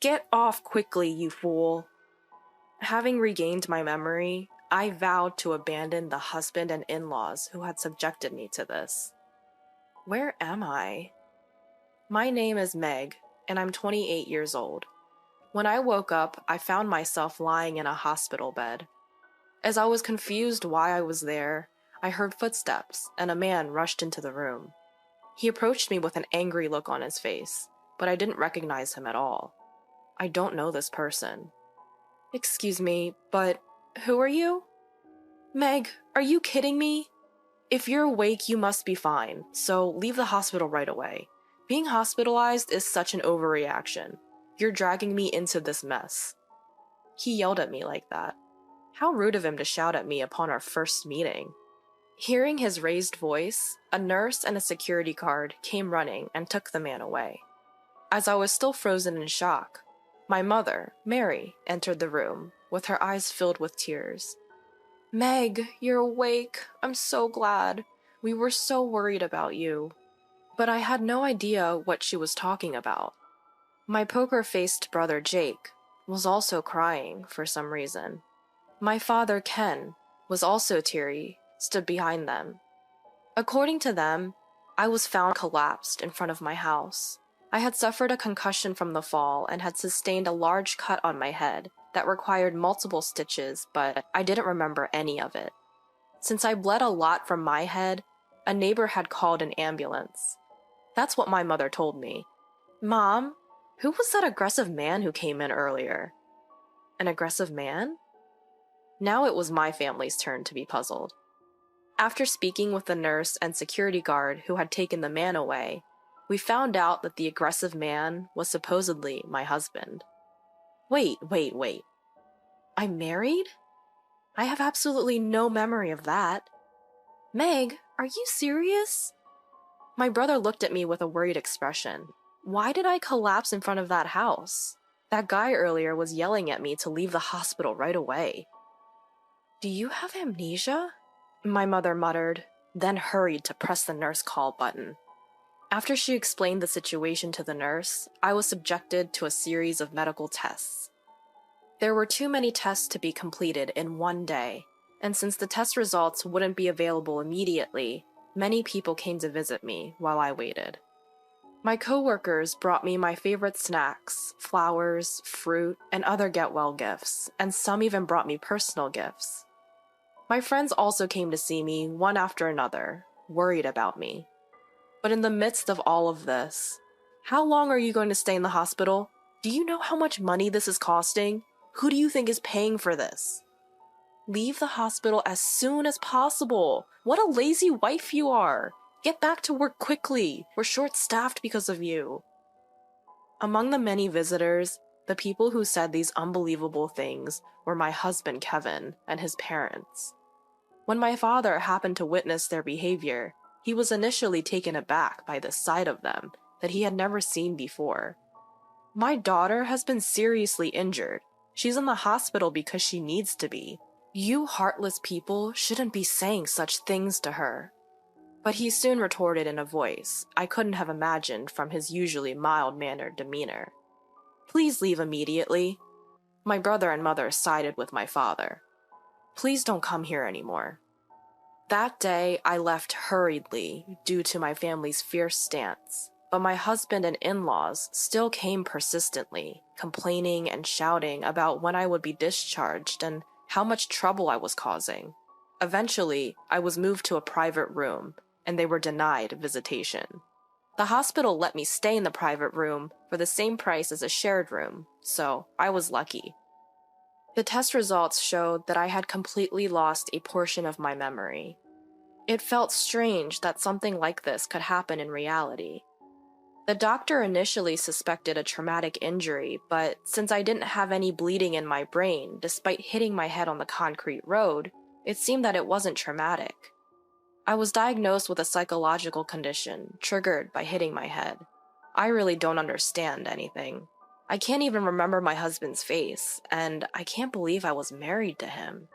Get off quickly, you fool. Having regained my memory, I vowed to abandon the husband and in-laws who had subjected me to this. Where am I? My name is Meg, and I'm 28 years old. When I woke up, I found myself lying in a hospital bed. As I was confused why I was there, I heard footsteps, and a man rushed into the room. He approached me with an angry look on his face, but I didn't recognize him at all. I don't know this person. Excuse me, but who are you? Meg, are you kidding me? If you're awake, you must be fine, so leave the hospital right away. Being hospitalized is such an overreaction. You're dragging me into this mess. He yelled at me like that. How rude of him to shout at me upon our first meeting. Hearing his raised voice, a nurse and a security guard came running and took the man away. As I was still frozen in shock, my mother, Mary, entered the room, with her eyes filled with tears. Meg, you're awake. I'm so glad. We were so worried about you. But I had no idea what she was talking about. My poker-faced brother Jake was also crying for some reason. My father, Ken, was also teary, stood behind them. According to them, I was found collapsed in front of my house. I had suffered a concussion from the fall and had sustained a large cut on my head that required multiple stitches, but I didn't remember any of it. Since I bled a lot from my head, a neighbor had called an ambulance. That's what my mother told me. Mom, who was that aggressive man who came in earlier? An aggressive man? Now it was my family's turn to be puzzled. After speaking with the nurse and security guard who had taken the man away, we found out that the aggressive man was supposedly my husband. Wait. I'm married? I have absolutely no memory of that. Meg, are you serious? My brother looked at me with a worried expression. Why did I collapse in front of that house? That guy earlier was yelling at me to leave the hospital right away. Do you have amnesia? My mother muttered, then hurried to press the nurse call button. After she explained the situation to the nurse, I was subjected to a series of medical tests. There were too many tests to be completed in one day, and since the test results wouldn't be available immediately, many people came to visit me while I waited. My coworkers brought me my favorite snacks, flowers, fruit, and other get-well gifts, and some even brought me personal gifts. My friends also came to see me one after another, worried about me. But in the midst of all of this, how long are you going to stay in the hospital? Do you know how much money this is costing? Who do you think is paying for this? Leave the hospital as soon as possible. What a lazy wife you are. Get back to work quickly. We're short-staffed because of you. Among the many visitors, the people who said these unbelievable things were my husband Kevin and his parents. When my father happened to witness their behavior, he was initially taken aback by the sight of them that he had never seen before. My daughter has been seriously injured. She's in the hospital because she needs to be. You heartless people shouldn't be saying such things to her. But he soon retorted in a voice I couldn't have imagined from his usually mild-mannered demeanor. Please leave immediately. My brother and mother sided with my father. Please don't come here anymore. That day, I left hurriedly due to my family's fierce stance, but my husband and in-laws still came persistently, complaining and shouting about when I would be discharged and how much trouble I was causing. Eventually, I was moved to a private room, and they were denied visitation. The hospital let me stay in the private room for the same price as a shared room, so I was lucky. The test results showed that I had completely lost a portion of my memory. It felt strange that something like this could happen in reality. The doctor initially suspected a traumatic injury, but since I didn't have any bleeding in my brain despite hitting my head on the concrete road, it seemed that it wasn't traumatic. I was diagnosed with a psychological condition triggered by hitting my head. I really don't understand anything. I can't even remember my husband's face, and I can't believe I was married to him.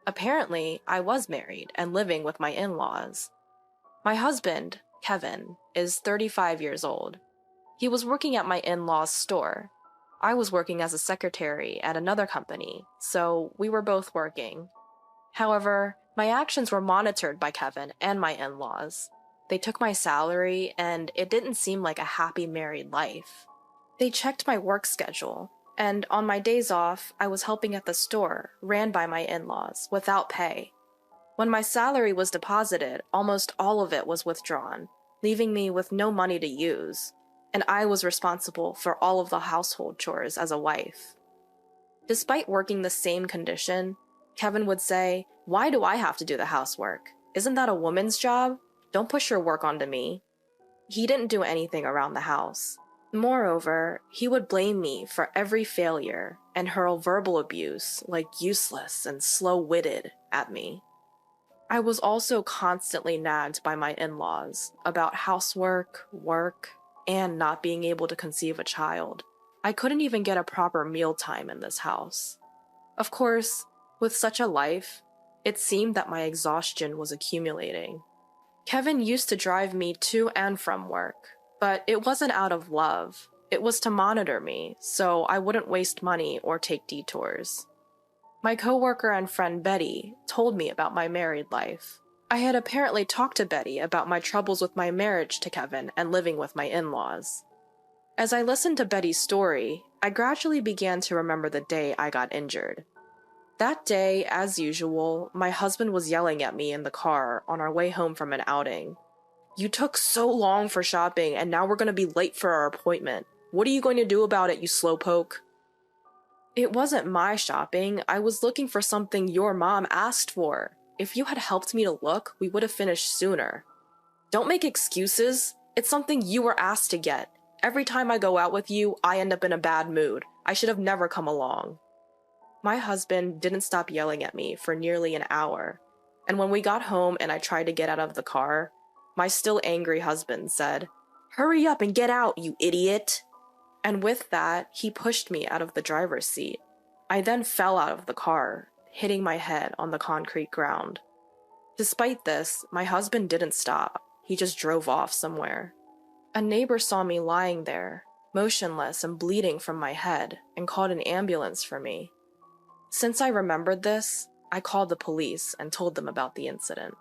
Apparently, I was married and living with my in-laws. My husband, Kevin, is 35 years old. He was working at my in-laws' store. I was working as a secretary at another company, so we were both working. However, my actions were monitored by Kevin and my in-laws. They took my salary, and it didn't seem like a happy married life. They checked my work schedule, and on my days off, I was helping at the store, ran by my in-laws, without pay. When my salary was deposited, almost all of it was withdrawn, leaving me with no money to use, and I was responsible for all of the household chores as a wife. Despite working the same condition, Kevin would say, "Why do I have to do the housework? Isn't that a woman's job? Don't push your work onto me." He didn't do anything around the house. Moreover, he would blame me for every failure and hurl verbal abuse, like useless and slow-witted, at me. I was also constantly nagged by my in-laws about housework, work, and not being able to conceive a child. I couldn't even get a proper mealtime in this house. Of course, with such a life, it seemed that my exhaustion was accumulating. Kevin used to drive me to and from work, but it wasn't out of love. It was to monitor me, so I wouldn't waste money or take detours. My coworker and friend Betty told me about my married life. I had apparently talked to Betty about my troubles with my marriage to Kevin and living with my in-laws. As I listened to Betty's story, I gradually began to remember the day I got injured. That day, as usual, my husband was yelling at me in the car on our way home from an outing. "You took so long for shopping, and now we're going to be late for our appointment. What are you going to do about it, you slowpoke?" It wasn't my shopping. I was looking for something your mom asked for. If you had helped me to look, we would have finished sooner. Don't make excuses. It's something you were asked to get. Every time I go out with you, I end up in a bad mood. I should have never come along. My husband didn't stop yelling at me for nearly an hour, and when we got home and I tried to get out of the car, my still angry husband said, "Hurry up and get out, you idiot!" And with that, he pushed me out of the driver's seat. I then fell out of the car, hitting my head on the concrete ground. Despite this, my husband didn't stop. He just drove off somewhere. A neighbor saw me lying there, motionless and bleeding from my head, and called an ambulance for me. Since I remembered this, I called the police and told them about the incident.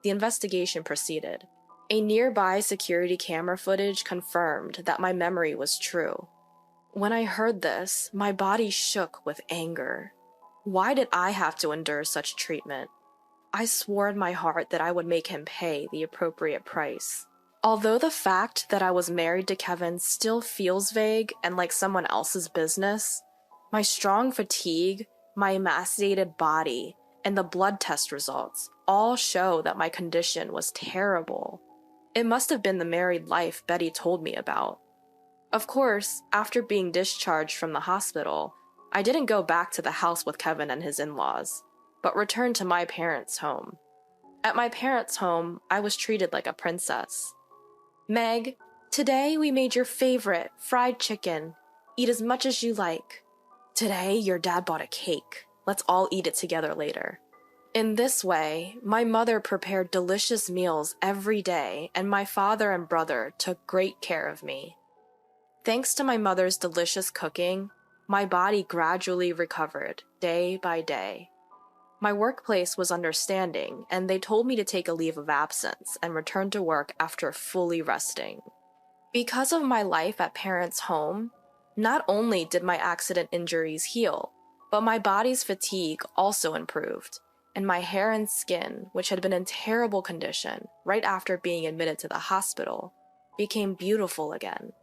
The investigation proceeded. A nearby security camera footage confirmed that my memory was true. When I heard this, my body shook with anger. Why did I have to endure such treatment? I swore in my heart that I would make him pay the appropriate price. Although the fact that I was married to Kevin still feels vague and like someone else's business, my strong fatigue, my emaciated body, and the blood test results all show that my condition was terrible. It must have been the married life Betty told me about. Of course, after being discharged from the hospital, I didn't go back to the house with Kevin and his in-laws, but returned to my parents' home. At my parents' home, I was treated like a princess. "Meg, today we made your favorite, fried chicken. Eat as much as you like. Today, your dad bought a cake. Let's all eat it together later." In this way, my mother prepared delicious meals every day, and my father and brother took great care of me. Thanks to my mother's delicious cooking, my body gradually recovered, day by day. My workplace was understanding, and they told me to take a leave of absence and return to work after fully resting. Because of my life at parents' home, not only did my accident injuries heal, but my body's fatigue also improved, and my hair and skin, which had been in terrible condition right after being admitted to the hospital, became beautiful again.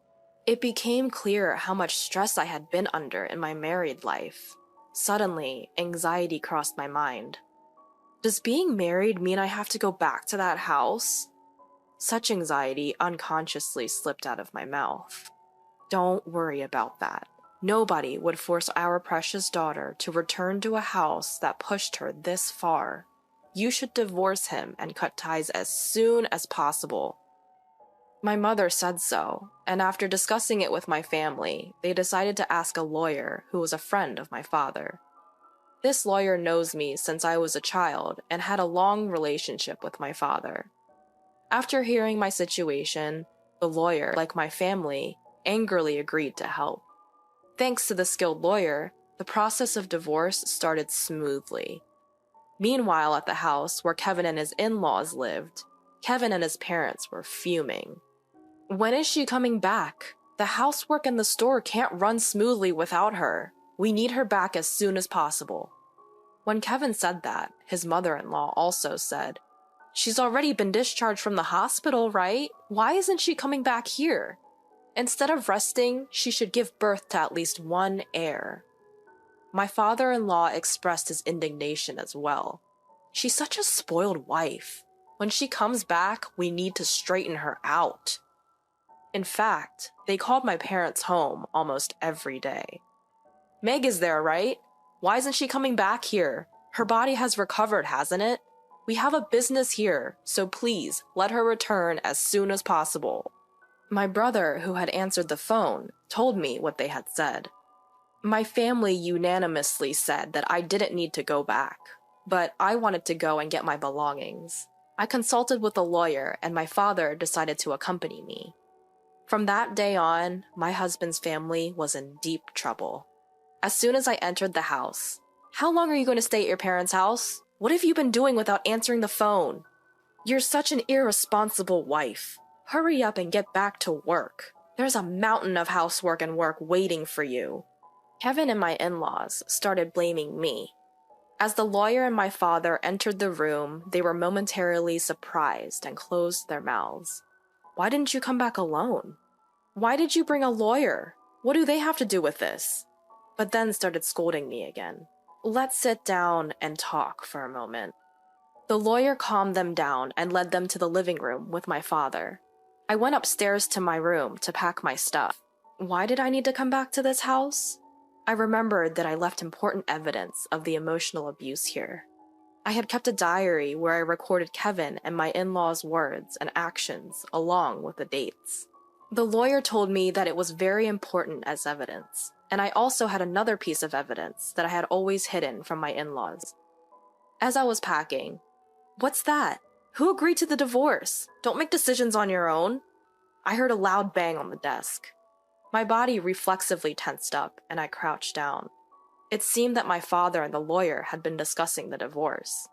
It became clear how much stress I had been under in my married life. Suddenly, anxiety crossed my mind. Does being married mean I have to go back to that house? Such anxiety unconsciously slipped out of my mouth. Don't worry about that. Nobody would force our precious daughter to return to a house that pushed her this far. You should divorce him and cut ties as soon as possible. My mother said so, and after discussing it with my family, they decided to ask a lawyer who was a friend of my father. This lawyer knows me since I was a child and had a long relationship with my father. After hearing my situation, the lawyer, like my family, angrily agreed to help. Thanks to the skilled lawyer, the process of divorce started smoothly. Meanwhile, at the house where Kevin and his in-laws lived, Kevin and his parents were fuming. When is she coming back? The housework in the store can't run smoothly without her. We need her back as soon as possible. When Kevin said that, his mother-in-law also said, "She's already been discharged from the hospital, right? Why isn't she coming back here? Instead of resting, she should give birth to at least one heir." My father-in-law expressed his indignation as well. "She's such a spoiled wife. When she comes back, we need to straighten her out." In fact, they called my parents home almost every day. "Meg is there, right? Why isn't she coming back here? Her body has recovered, hasn't it? We have a business here, so please let her return as soon as possible." My brother, who had answered the phone, told me what they had said. My family unanimously said that I didn't need to go back, but I wanted to go and get my belongings. I consulted with a lawyer, and my father decided to accompany me. From that day on, my husband's family was in deep trouble. As soon as I entered the house, "How long are you going to stay at your parents' house? What have you been doing without answering the phone? You're such an irresponsible wife. Hurry up and get back to work. There's a mountain of housework and work waiting for you." Kevin and my in-laws started blaming me. As the lawyer and my father entered the room, they were momentarily surprised and closed their mouths. "Why didn't you come back alone? Why did you bring a lawyer? What do they have to do with this?" But then started scolding me again. "Let's sit down and talk for a moment." The lawyer calmed them down and led them to the living room with my father. I went upstairs to my room to pack my stuff. Why did I need to come back to this house? I remembered that I left important evidence of the emotional abuse here. I had kept a diary where I recorded Kevin and my in-laws' words and actions along with the dates. The lawyer told me that it was very important as evidence, and I also had another piece of evidence that I had always hidden from my in-laws. As I was packing, "What's that? Who agreed to the divorce? Don't make decisions on your own." I heard a loud bang on the desk. My body reflexively tensed up, and I crouched down. It seemed that my father and the lawyer had been discussing the divorce.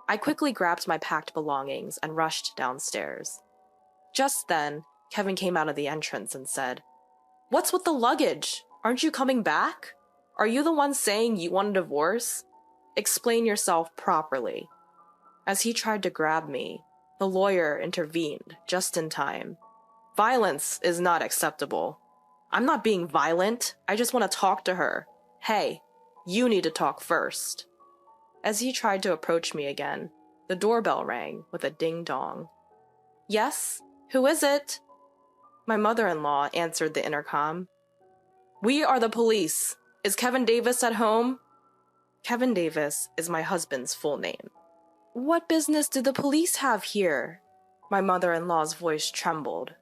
I quickly grabbed my packed belongings and rushed downstairs. Just then, Kevin came out of the entrance and said, "What's with the luggage? Aren't you coming back? Are you the one saying you want a divorce? Explain yourself properly." As he tried to grab me, the lawyer intervened just in time. "Violence is not acceptable." "I'm not being violent. I just want to talk to her." "Hey, you need to talk first." As he tried to approach me again, the doorbell rang with a ding-dong. "Yes? Who is it?" My mother-in-law answered the intercom. "We are the police. Is Kevin Davis at home?" Kevin Davis is my husband's full name. "What business do the police have here?" My mother-in-law's voice trembled.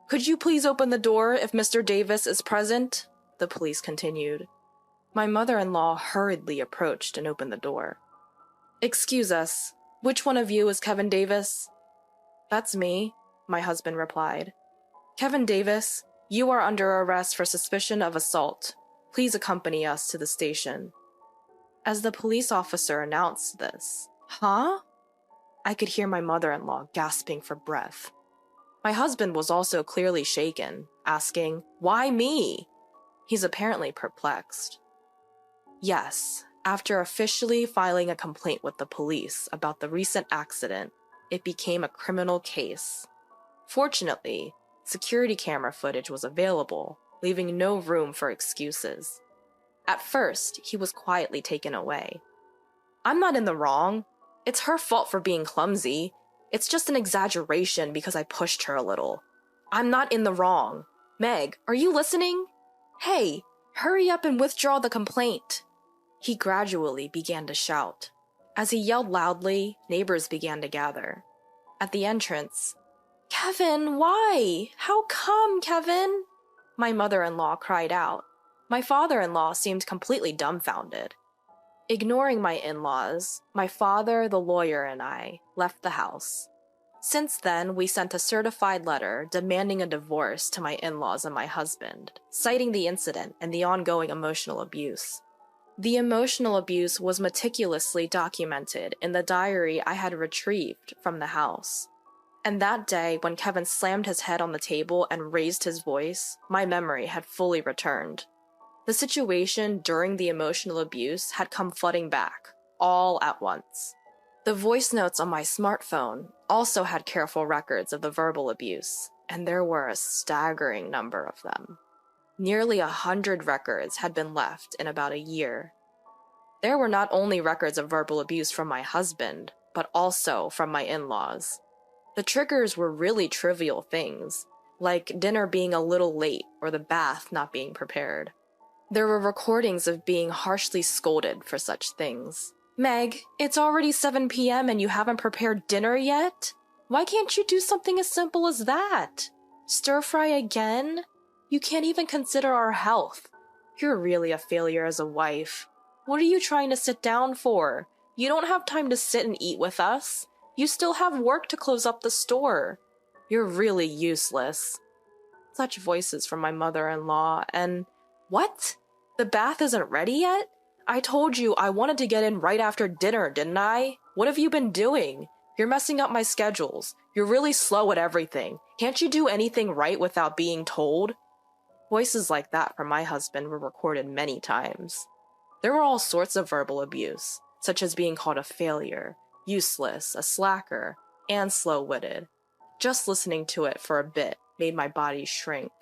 "Could you please open the door if Mr. Davis is present?" the police continued. My mother-in-law hurriedly approached and opened the door. "Excuse us, which one of you is Kevin Davis?" "That's me," my husband replied. "Kevin Davis, you are under arrest for suspicion of assault. Please accompany us to the station." As the police officer announced this, "Huh?" I could hear my mother-in-law gasping for breath. My husband was also clearly shaken, asking, "Why me?" He's apparently perplexed. Yes, after officially filing a complaint with the police about the recent accident, it became a criminal case. Fortunately, security camera footage was available, leaving no room for excuses. At first, he was quietly taken away. "I'm not in the wrong. It's her fault for being clumsy. It's just an exaggeration because I pushed her a little. I'm not in the wrong. Meg, are you listening? Hey, hurry up and withdraw the complaint." He gradually began to shout. As he yelled loudly, neighbors began to gather. At the entrance, "Kevin, why? How come, Kevin?" my mother-in-law cried out. My father-in-law seemed completely dumbfounded. Ignoring my in-laws, my father, the lawyer, and I left the house. Since then, we sent a certified letter demanding a divorce to my in-laws and my husband, citing the incident and the ongoing emotional abuse. The emotional abuse was meticulously documented in the diary I had retrieved from the house. And that day, when Kevin slammed his head on the table and raised his voice, my memory had fully returned. The situation during the emotional abuse had come flooding back, all at once. The voice notes on my smartphone also had careful records of the verbal abuse, and there were a staggering number of them. Nearly 100 records had been left in about a year. There were not only records of verbal abuse from my husband, but also from my in-laws. The triggers were really trivial things, like dinner being a little late or the bath not being prepared. There were recordings of being harshly scolded for such things. "Meg, it's already 7 p.m. and you haven't prepared dinner yet? Why can't you do something as simple as that? Stir fry again? You can't even consider our health. You're really a failure as a wife. What are you trying to sit down for? You don't have time to sit and eat with us. You still have work to close up the store. You're really useless." Such voices from my mother-in-law, and what? The bath isn't ready yet? I told you I wanted to get in right after dinner, didn't I? What have you been doing? You're messing up my schedules. You're really slow at everything. Can't you do anything right without being told? Voices like that from my husband were recorded many times. There were all sorts of verbal abuse, such as being called a failure, useless, a slacker, and slow-witted. Just listening to it for a bit made my body shrink.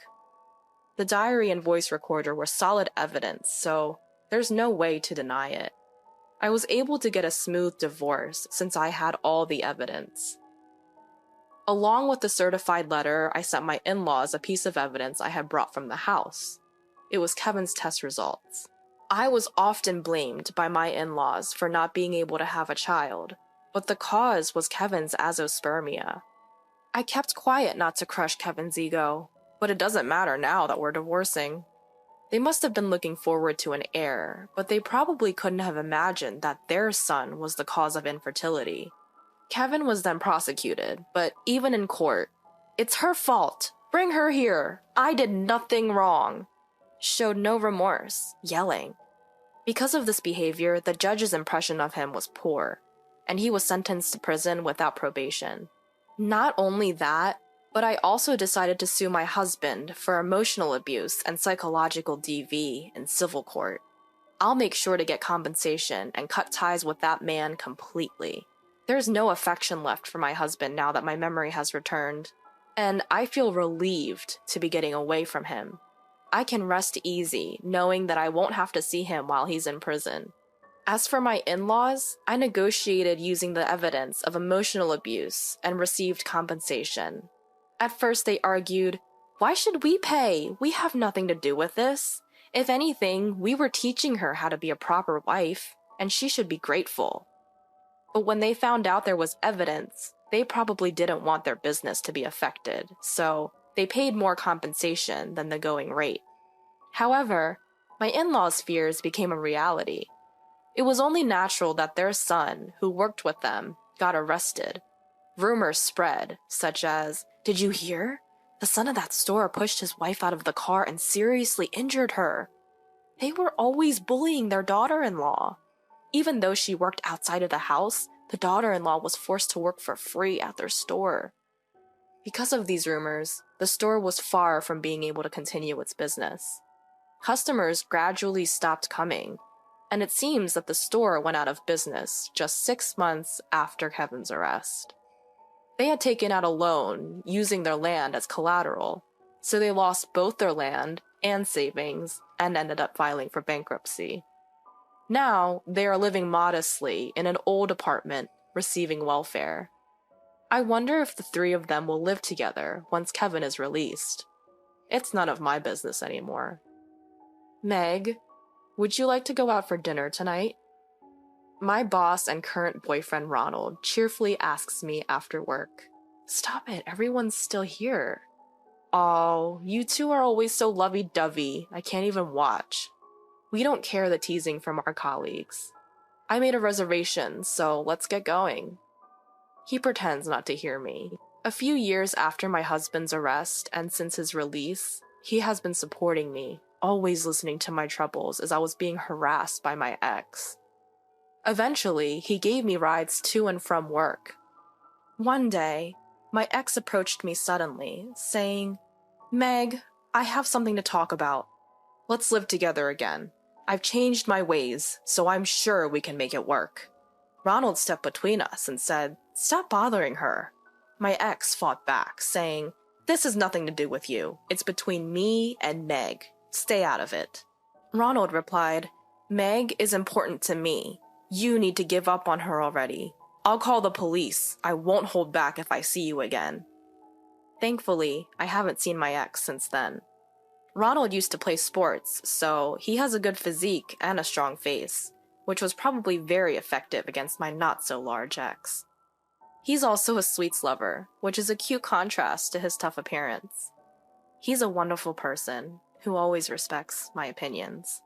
The diary and voice recorder were solid evidence, so there's no way to deny it. I was able to get a smooth divorce since I had all the evidence. Along with the certified letter, I sent my in-laws a piece of evidence I had brought from the house. It was Kevin's test results. I was often blamed by my in-laws for not being able to have a child, but the cause was Kevin's azoospermia. I kept quiet not to crush Kevin's ego, but it doesn't matter now that we're divorcing. They must have been looking forward to an heir, but they probably couldn't have imagined that their son was the cause of infertility. Kevin was then prosecuted, but even in court, "It's her fault. Bring her here. I did nothing wrong," showed no remorse, yelling. Because of this behavior, the judge's impression of him was poor, and he was sentenced to prison without probation. Not only that, but I also decided to sue my husband for emotional abuse and psychological DV in civil court. I'll make sure to get compensation and cut ties with that man completely. There's no affection left for my husband now that my memory has returned, and I feel relieved to be getting away from him. I can rest easy knowing that I won't have to see him while he's in prison. As for my in-laws, I negotiated using the evidence of emotional abuse and received compensation. At first they argued, "Why should we pay? We have nothing to do with this. If anything, we were teaching her how to be a proper wife, and she should be grateful." But when they found out there was evidence, they probably didn't want their business to be affected, so they paid more compensation than the going rate. However, my in-laws' fears became a reality. It was only natural that their son, who worked with them, got arrested. Rumors spread, such as, "Did you hear? The son of that store pushed his wife out of the car and seriously injured her." They were always bullying their daughter-in-law. Even though she worked outside of the house, the daughter-in-law was forced to work for free at their store. Because of these rumors, the store was far from being able to continue its business. Customers gradually stopped coming, and it seems that the store went out of business just 6 months after Kevin's arrest. They had taken out a loan using their land as collateral, so they lost both their land and savings and ended up filing for bankruptcy. Now, they are living modestly in an old apartment, receiving welfare. I wonder if the three of them will live together once Kevin is released. It's none of my business anymore. "Meg, would you like to go out for dinner tonight?" My boss and current boyfriend Ronald cheerfully asks me after work. "Stop it, everyone's still here." "Oh, you two are always so lovey-dovey, I can't even watch." We don't care the teasing from our colleagues. "I made a reservation, so let's get going." He pretends not to hear me. A few years after my husband's arrest and since his release, he has been supporting me, always listening to my troubles as I was being harassed by my ex. Eventually, he gave me rides to and from work. One day, my ex approached me suddenly, saying, "Meg, I have something to talk about. Let's live together again. I've changed my ways, so I'm sure we can make it work." Ronald stepped between us and said, "Stop bothering her." My ex fought back, saying, "This has nothing to do with you. It's between me and Meg. Stay out of it." Ronald replied, "Meg is important to me. You need to give up on her already. I'll call the police. I won't hold back if I see you again." Thankfully, I haven't seen my ex since then. Ronald used to play sports, so he has a good physique and a strong face, which was probably very effective against my not-so-large ex. He's also a sweets lover, which is a cute contrast to his tough appearance. He's a wonderful person who always respects my opinions.